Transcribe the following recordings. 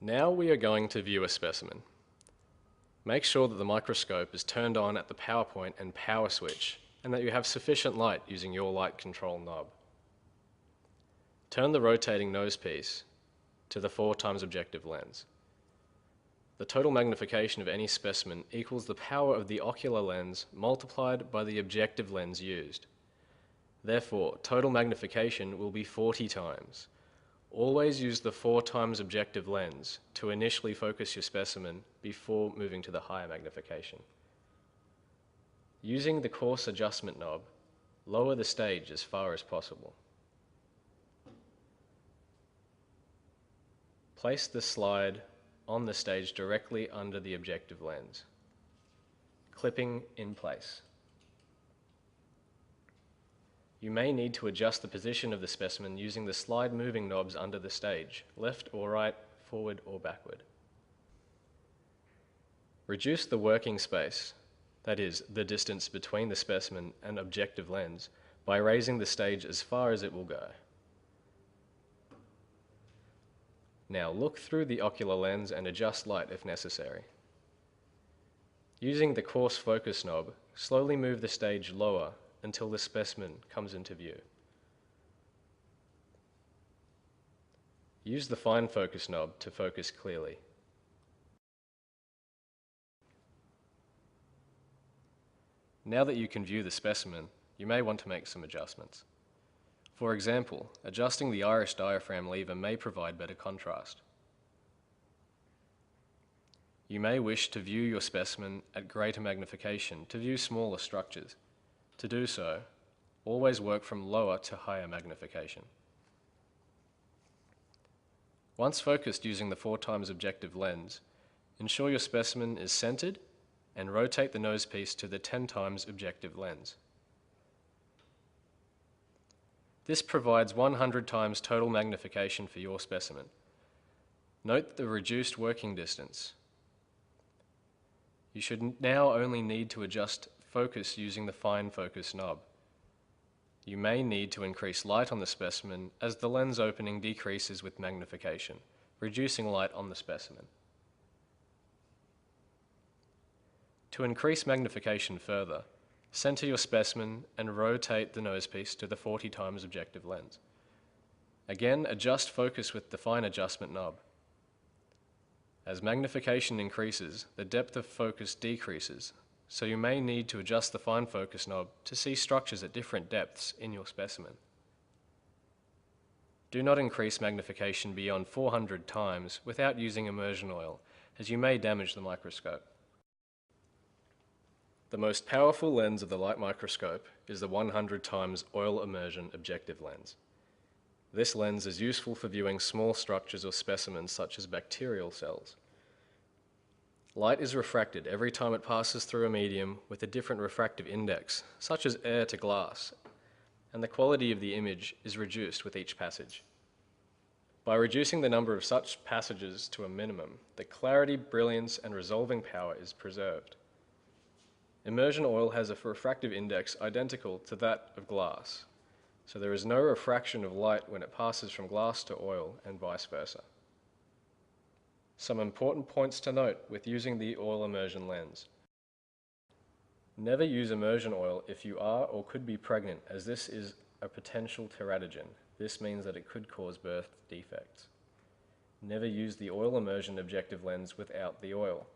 Now we are going to view a specimen. Make sure that the microscope is turned on at the power point and power switch, and that you have sufficient light using your light control knob. Turn the rotating nose piece to the 4x objective lens. The total magnification of any specimen equals the power of the ocular lens multiplied by the objective lens used. Therefore, total magnification will be 40 times. Always use the 4x objective lens to initially focus your specimen before moving to the higher magnification. Using the coarse adjustment knob, lower the stage as far as possible. Place the slide on the stage directly under the objective lens, clipping in place. You may need to adjust the position of the specimen using the slide moving knobs under the stage, left or right, forward or backward. Reduce the working space, that is, the distance between the specimen and objective lens, by raising the stage as far as it will go. Now look through the ocular lens and adjust light if necessary. Using the coarse focus knob, slowly move the stage lower until the specimen comes into view. Use the fine focus knob to focus clearly. Now that you can view the specimen, you may want to make some adjustments. For example, adjusting the iris diaphragm lever may provide better contrast. You may wish to view your specimen at greater magnification to view smaller structures. To do so, always work from lower to higher magnification. Once focused using the 4x objective lens, ensure your specimen is centered and rotate the nose piece to the 10x objective lens. This provides 100 times total magnification for your specimen. Note the reduced working distance. You should now only need to adjust focus using the fine focus knob. You may need to increase light on the specimen as the lens opening decreases with magnification, reducing light on the specimen. To increase magnification further, center your specimen and rotate the nose piece to the 40x objective lens. Again, adjust focus with the fine adjustment knob. As magnification increases, the depth of focus decreases, so you may need to adjust the fine focus knob to see structures at different depths in your specimen. Do not increase magnification beyond 400 times without using immersion oil, as you may damage the microscope. The most powerful lens of the light microscope is the 100x oil immersion objective lens. This lens is useful for viewing small structures or specimens such as bacterial cells. Light is refracted every time it passes through a medium with a different refractive index, such as air to glass, and the quality of the image is reduced with each passage. By reducing the number of such passages to a minimum, the clarity, brilliance, and resolving power is preserved. Immersion oil has a refractive index identical to that of glass, so there is no refraction of light when it passes from glass to oil and vice versa. Some important points to note with using the oil immersion lens. Never use immersion oil if you are or could be pregnant, as this is a potential teratogen. This means that it could cause birth defects. Never use the oil immersion objective lens without the oil.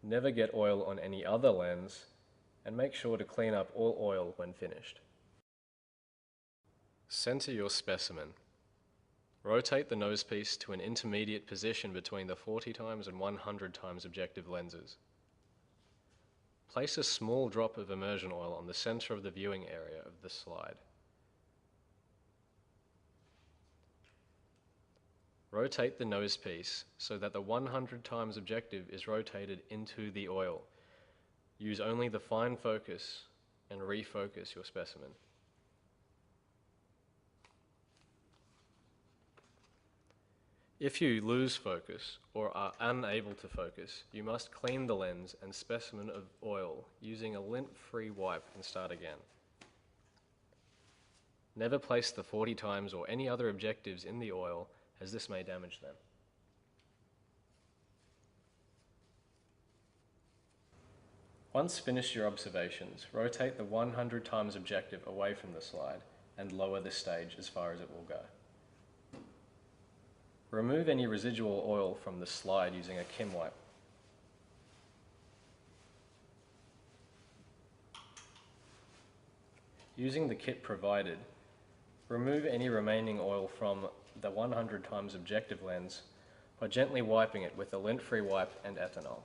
Never get oil on any other lens, and make sure to clean up all oil when finished. Center your specimen. Rotate the nose piece to an intermediate position between the 40x and 100x objective lenses. Place a small drop of immersion oil on the center of the viewing area of the slide. Rotate the nose piece so that the 100x objective is rotated into the oil. Use only the fine focus and refocus your specimen. If you lose focus or are unable to focus, you must clean the lens and specimen of oil using a lint-free wipe and start again. Never place the 40x or any other objectives in the oil, as this may damage them. Once finished your observations, rotate the 100 times objective away from the slide and lower the stage as far as it will go. Remove any residual oil from the slide using a Kim wipe. Using the kit provided, remove any remaining oil from the 100 times objective lens by gently wiping it with a lint-free wipe and ethanol.